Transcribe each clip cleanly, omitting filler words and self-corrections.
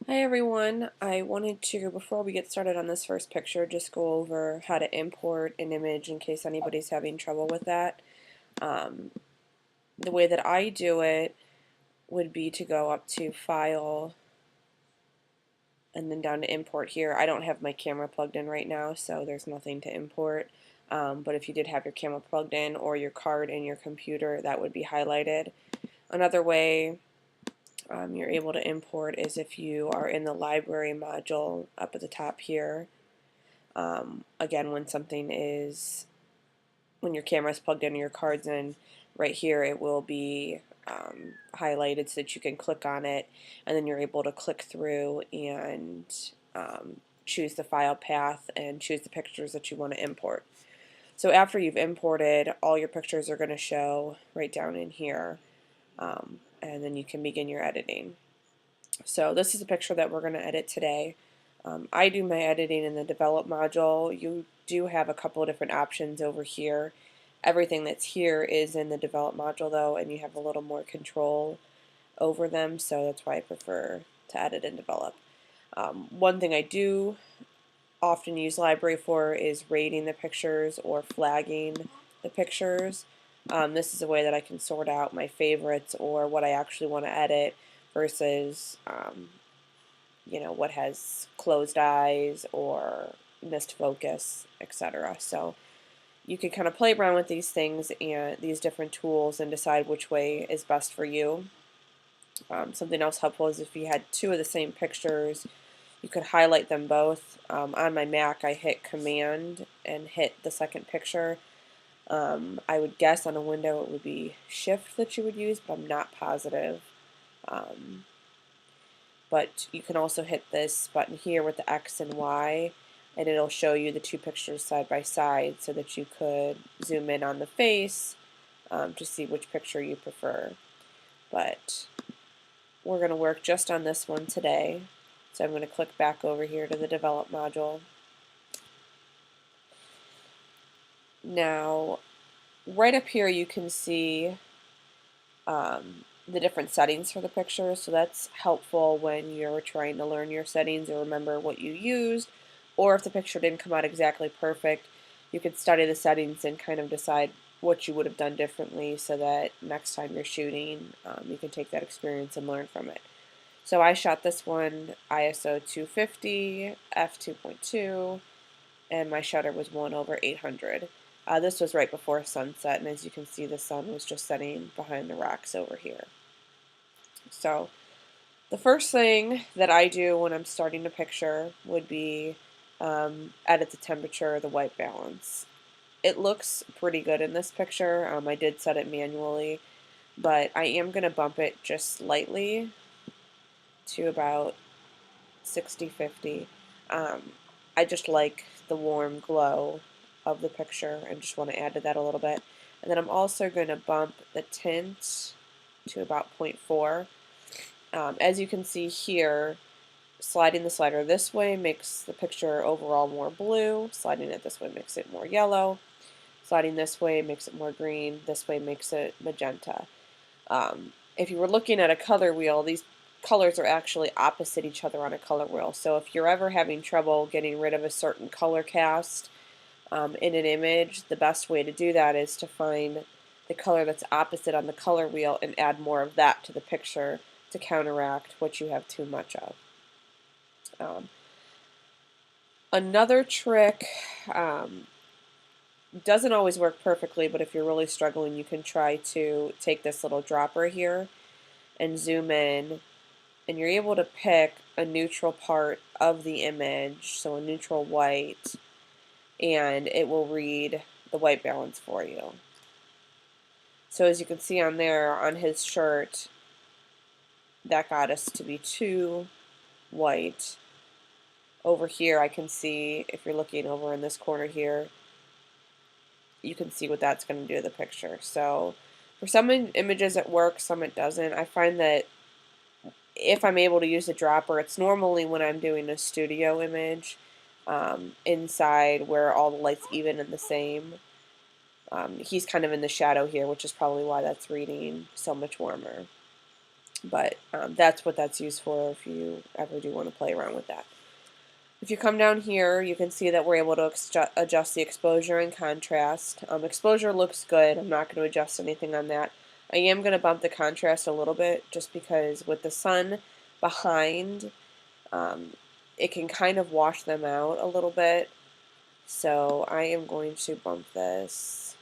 Hi everyone, I wanted to, before we get started on this first picture, just go over how to import an image in case anybody's having trouble with that. Um, the way that I do it would be to go up to File and then down to Import here. I don't have my camera plugged in right now, so there's nothing to import. But if you did have your camera plugged in or your card in your computer, that would be highlighted. Another way you're able to import is if you are in the library module up at the top here. Again, when your camera is plugged in and your card's in, right here it will be highlighted so that you can click on it, and then you're able to click through and choose the file path and choose the pictures that you want to import. So after you've imported, all your pictures are going to show right down in here, and then you can begin your editing. So this is a picture that we're going to edit today. I do my editing in the develop module. You do have a couple of different options over here. Everything that's here is in the develop module though, and you have a little more control over them, so that's why I prefer to edit and develop. One thing I do often use library for is rating the pictures or flagging the pictures. This is a way that I can sort out my favorites or what I actually want to edit versus what has closed eyes or missed focus, etc. So you can kind of play around with these things and these different tools and decide which way is best for you. Something else helpful is if you had two of the same pictures, you could highlight them both. On my Mac, I hit Command and hit the second picture. I would guess on a window it would be Shift that you would use, but I'm not positive. But you can also hit this button here with the X and Y, and it'll show you the two pictures side by side so that you could zoom in on the face to see which picture you prefer. But we're going to work just on this one today. So I'm going to click back over here to the develop module. Now, right up here you can see the different settings for the picture, so that's helpful when you're trying to learn your settings or remember what you used, or if the picture didn't come out exactly perfect, you could study the settings and kind of decide what you would have done differently so that next time you're shooting you can take that experience and learn from it. So I shot this one ISO 250, f2.2, and my shutter was 1/800. This was right before sunset, and as you can see, the sun was just setting behind the rocks over here. So the first thing that I do when I'm starting a picture would be edit the temperature, the white balance. It looks pretty good in this picture. I did set it manually, but I am going to bump it just slightly to about 60-50. I just like the warm glow of the picture and just want to add to that a little bit. And then I'm also going to bump the tint to about 0.4. As you can see here, sliding the slider this way makes the picture overall more blue, sliding it this way makes it more yellow, sliding this way makes it more green, this way makes it magenta. If you were looking at a color wheel, these colors are actually opposite each other on a color wheel. So if you're ever having trouble getting rid of a certain color cast in an image, the best way to do that is to find the color that's opposite on the color wheel and add more of that to the picture to counteract what you have too much of. Another trick doesn't always work perfectly, but if you're really struggling, you can try to take this little dropper here and zoom in, and you're able to pick a neutral part of the image, so a neutral white, and it will read the white balance for you. So as you can see on there, on his shirt, that got us to be 2 white. Over here I can see, if you're looking over in this corner here, you can see what that's going to do to the picture. So for some images it works, some it doesn't. I find that if I'm able to use a dropper, it's normally when I'm doing a studio image inside where all the light's even and the same. He's kind of in the shadow here, which is probably why that's reading so much warmer. But that's what that's used for if you ever do want to play around with that. If you come down here, you can see that we're able to adjust the exposure and contrast. Exposure looks good. I'm not going to adjust anything on that. I am going to bump the contrast a little bit just because with the sun behind, it can kind of wash them out a little bit. So I am going to bump this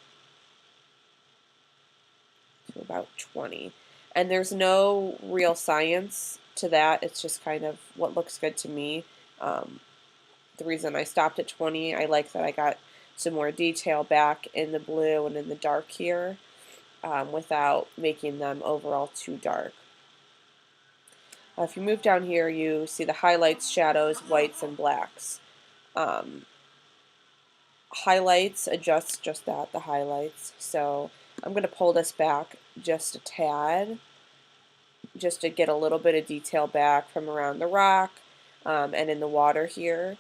to about 20. And there's no real science to that. It's just kind of what looks good to me. The reason I stopped at 20, I like that I got some more detail back in the blue and in the dark here without making them overall too dark. If you move down here, you see the highlights, shadows, whites, and blacks. Highlights adjust just that, the highlights. So I'm going to pull this back just a tad, just to get a little bit of detail back from around the rock and in the water here.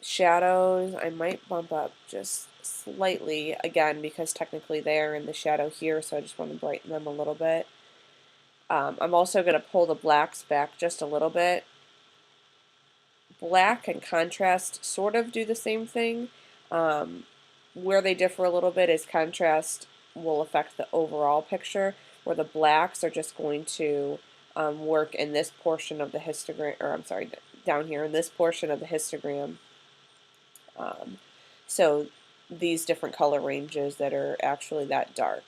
Shadows, I might bump up just slightly, again, because technically they're in the shadow here, so I just want to brighten them a little bit. I'm also going to pull the blacks back just a little bit. Black and contrast sort of do the same thing. Where they differ a little bit is contrast will affect the overall picture, where the blacks are just going to work in this portion of the histogram, or I'm sorry, down here in this portion of the histogram. So these different color ranges that are actually that dark.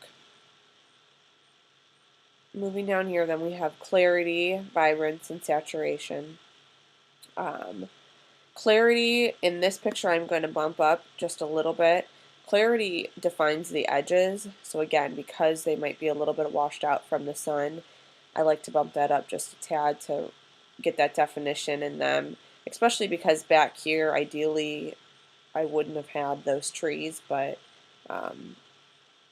Moving down here, then we have clarity, vibrance, and saturation. Clarity in this picture I'm going to bump up just a little bit. Clarity defines the edges, so again, because they might be a little bit washed out from the sun, I like to bump that up just a tad to get that definition in them, especially because back here, ideally, I wouldn't have had those trees, but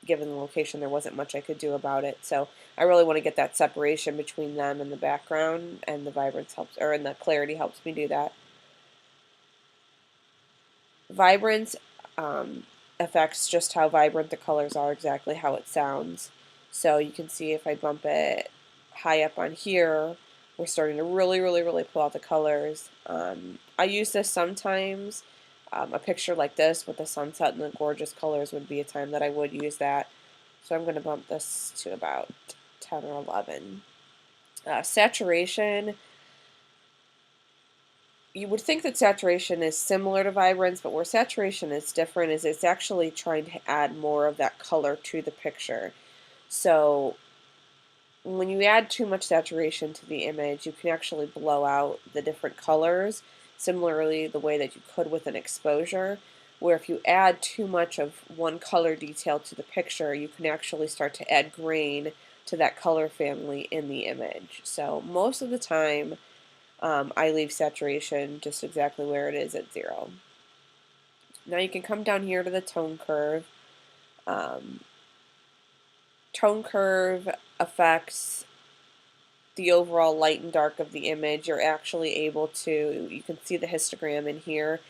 given the location, there wasn't much I could do about it. So I really want to get that separation between them and the background, and the vibrance helps, or and the clarity helps me do that. Vibrance affects just how vibrant the colors are, exactly how it sounds. So you can see if I bump it high up on here, we're starting to really pull out the colors. I use this sometimes. A picture like this with the sunset and the gorgeous colors would be a time that I would use that. So I'm going to bump this to about 10 or 11. Saturation. You would think that saturation is similar to vibrance, but where saturation is different is it's actually trying to add more of that color to the picture. So when you add too much saturation to the image, you can actually blow out the different colors, similarly the way that you could with an exposure, where if you add too much of one color detail to the picture, you can actually start to add grain to that color family in the image. So most of the time, I leave saturation just exactly where it is at 0. Now you can come down here to the tone curve. Tone curve affects the overall light and dark of the image. You're actually able to, you can see the histogram in here,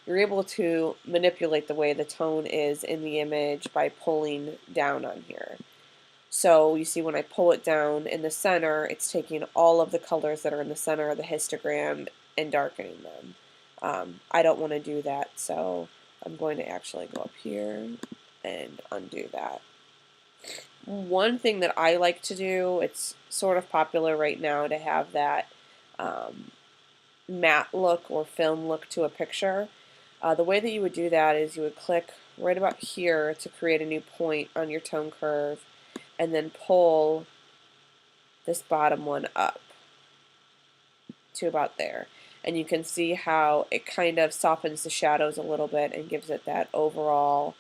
you're able to manipulate the way the tone is in the image by pulling down on here. So you see when I pull it down in the center, it's taking all of the colors that are in the center of the histogram and darkening them. I don't want to do that, so I'm going to actually go up here and undo that. One thing that I like to do, it's sort of popular right now to have that matte look or film look to a picture. The way that you would do that is you would click right about here to create a new point on your tone curve, and then pull this bottom one up to about there. And you can see how it kind of softens the shadows a little bit and gives it that overall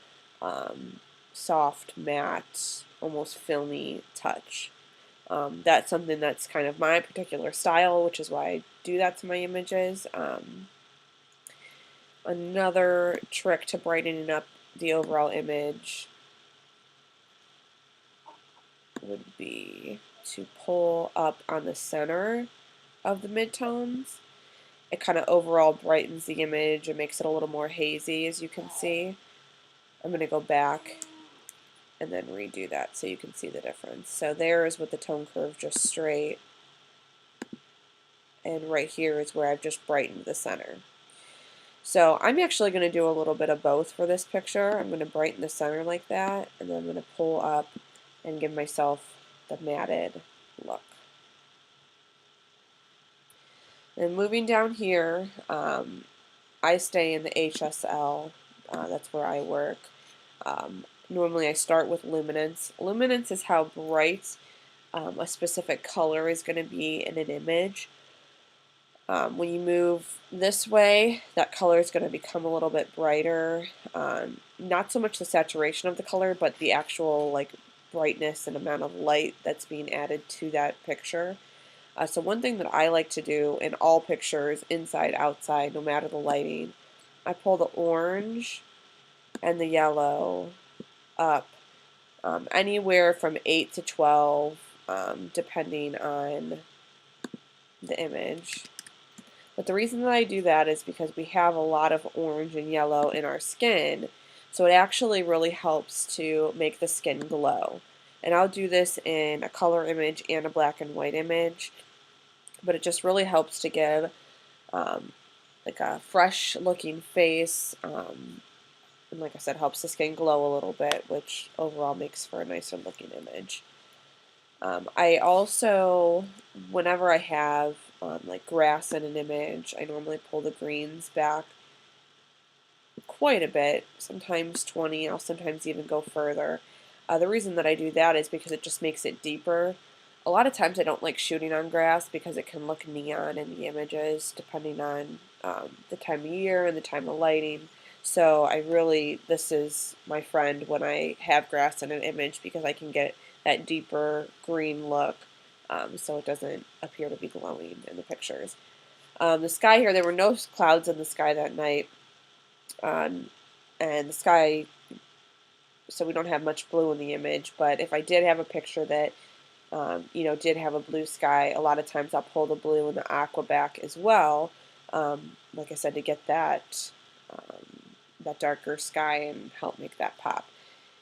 soft, matte, almost filmy touch. That's something that's kind of my particular style, which is why I do that to my images. Another trick to brightening up the overall image would be to pull up on the center of the midtones. It kind of overall brightens the image and makes it a little more hazy, as you can see. I'm going to go back and then redo that so you can see the difference. So there is with the tone curve just straight, and right here is where I've just brightened the center. So I'm actually going to do a little bit of both for this picture. I'm going to brighten the center like that, and then I'm going to pull up and give myself the matted look. And moving down here, I stay in the HSL. That's where I work. Normally I start with luminance. Luminance is how bright a specific color is going to be in an image. When you move this way, that color is going to become a little bit brighter. Not so much the saturation of the color, but the actual like brightness and amount of light that's being added to that picture. So one thing that I like to do in all pictures, inside, outside, no matter the lighting, I pull the orange and the yellow up anywhere from 8 to 12, depending on the image. But the reason that I do that is because we have a lot of orange and yellow in our skin, so it actually really helps to make the skin glow. And I'll do this in a color image and a black and white image, but it just really helps to give like a fresh looking face, and like I said, helps the skin glow a little bit, which overall makes for a nicer looking image. I also, whenever I have like grass in an image, I normally pull the greens back quite a bit, sometimes 20, I'll sometimes even go further. The reason that I do that is because it just makes it deeper. A lot of times I don't like shooting on grass because it can look neon in the images depending on the time of year and the time of lighting. So I really, this is my friend when I have grass in an image because I can get that deeper green look, so it doesn't appear to be glowing in the pictures. The sky here, there were no clouds in the sky that night, and the sky, so we don't have much blue in the image, but if I did have a picture that did have a blue sky, a lot of times I'll pull the blue and the aqua back as well, like I said, to get that that darker sky and help make that pop.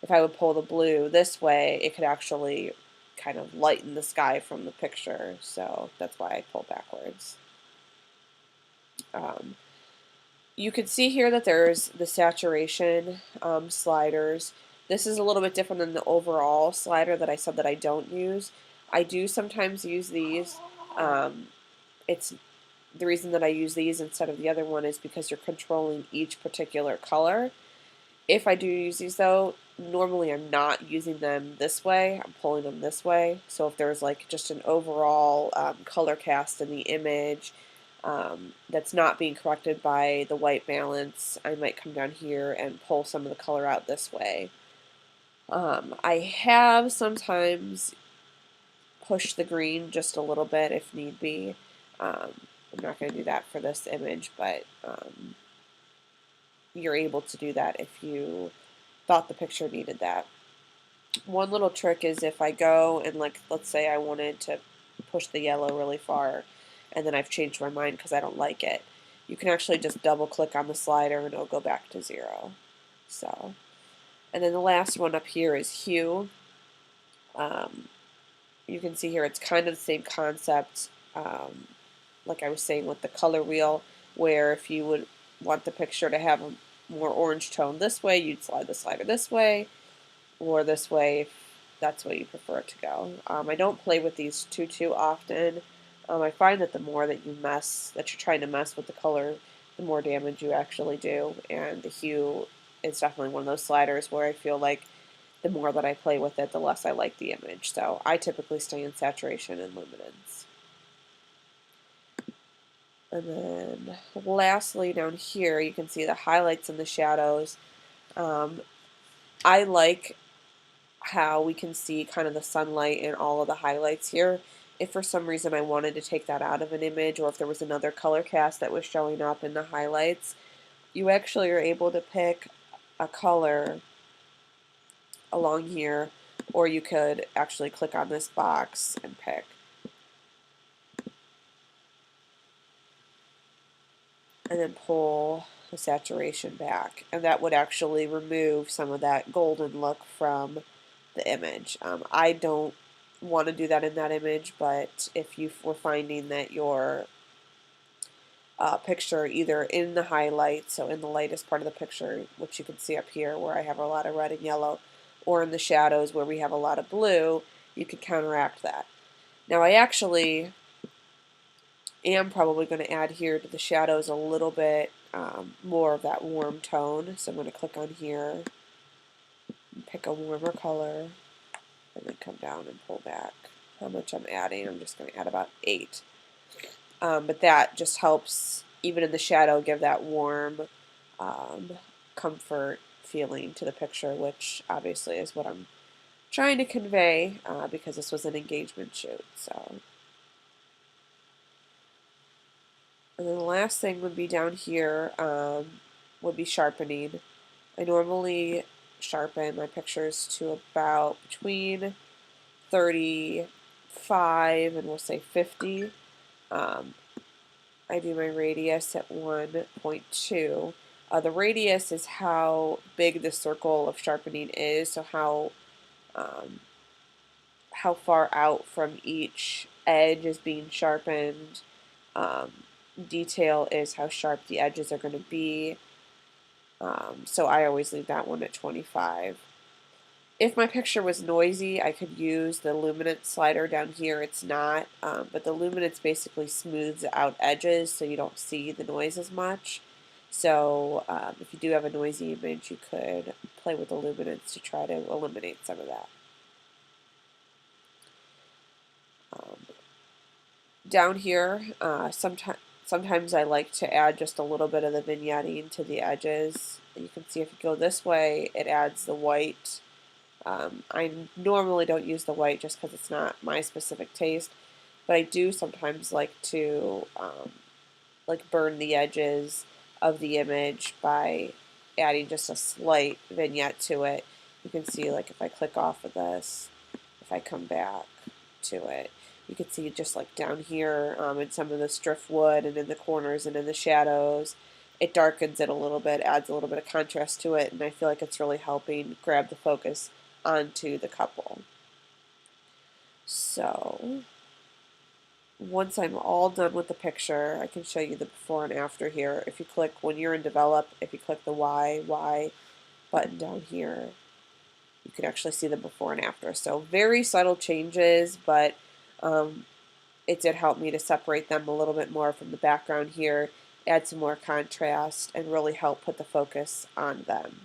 If I would pull the blue this way, it could actually kind of lighten the sky from the picture, so that's why I pull backwards. You can see here that there's the saturation sliders. This is a little bit different than the overall slider that I said that I don't use. I do sometimes use these. It's the reason that I use these instead of the other one is because you're controlling each particular color. If I do use these though, normally I'm not using them this way, I'm pulling them this way. So if there's like just an overall color cast in the image that's not being corrected by the white balance, I might come down here and pull some of the color out this way. I have sometimes pushed the green just a little bit if need be. I'm not going to do that for this image, but you're able to do that if you thought the picture needed that. One little trick is if I go and, like, let's say I wanted to push the yellow really far and then I've changed my mind because I don't like it, you can actually just double click on the slider and it'll go back to 0. So, and then the last one up here is hue. You can see here it's kind of the same concept, like I was saying with the color wheel, where if you would want the picture to have a more orange tone this way, you'd slide the slider this way, or this way if that's the way you prefer it to go. I don't play with these too often. I find that the more that you're trying to mess with the color, the more damage you actually do, and the hue is definitely one of those sliders where I feel like the more that I play with it, the less I like the image. So I typically stay in saturation and luminance. And then lastly down here you can see the highlights and the shadows. I like how we can see kind of the sunlight in all of the highlights here. If for some reason I wanted to take that out of an image, or if there was another color cast that was showing up in the highlights, you actually are able to pick a color along here, or you could actually click on this box and pick. And then pull the saturation back, and that would actually remove some of that golden look from the image. I don't want to do that in that image, but if you were finding that your picture either in the highlights, so in the lightest part of the picture, which you can see up here where I have a lot of red and yellow, or in the shadows where we have a lot of blue, you can counteract that. Now I actually am probably going to add here to the shadows a little bit more of that warm tone. So I'm going to click on here, and pick a warmer color, and then come down and pull back. How much I'm adding, I'm just going to add about 8. But that just helps, even in the shadow, give that warm comfort feeling to the picture, which obviously is what I'm trying to convey because this was an engagement shoot. So, and then the last thing would be down here would be sharpening. I normally sharpen my pictures to about between 35 and we'll say 50. I do my radius at 1.2. The radius is how big the circle of sharpening is, so how far out from each edge is being sharpened. Detail is how sharp the edges are going to be. So I always leave that one at 25. If my picture was noisy, I could use the luminance slider down here. It's not, but the luminance basically smooths out edges so you don't see the noise as much. So if you do have a noisy image, you could play with the luminance to try to eliminate some of that. Down here, sometimes I like to add just a little bit of the vignetting to the edges. You can see if you go this way, it adds the white. I normally don't use the white just because it's not my specific taste, but I do sometimes like to like burn the edges of the image by adding just a slight vignette to it. You can see, like, if I click off of this, if I come back to it, you can see just like down here in some of this driftwood and in the corners and in the shadows, it darkens it a little bit, adds a little bit of contrast to it, and I feel like it's really helping grab the focus onto the couple. So once I'm all done with the picture, I can show you the before and after here. If you click, when you're in develop, if you click the Y button down here, you can actually see the before and after. So very subtle changes, but it did help me to separate them a little bit more from the background here, add some more contrast, and really help put the focus on them.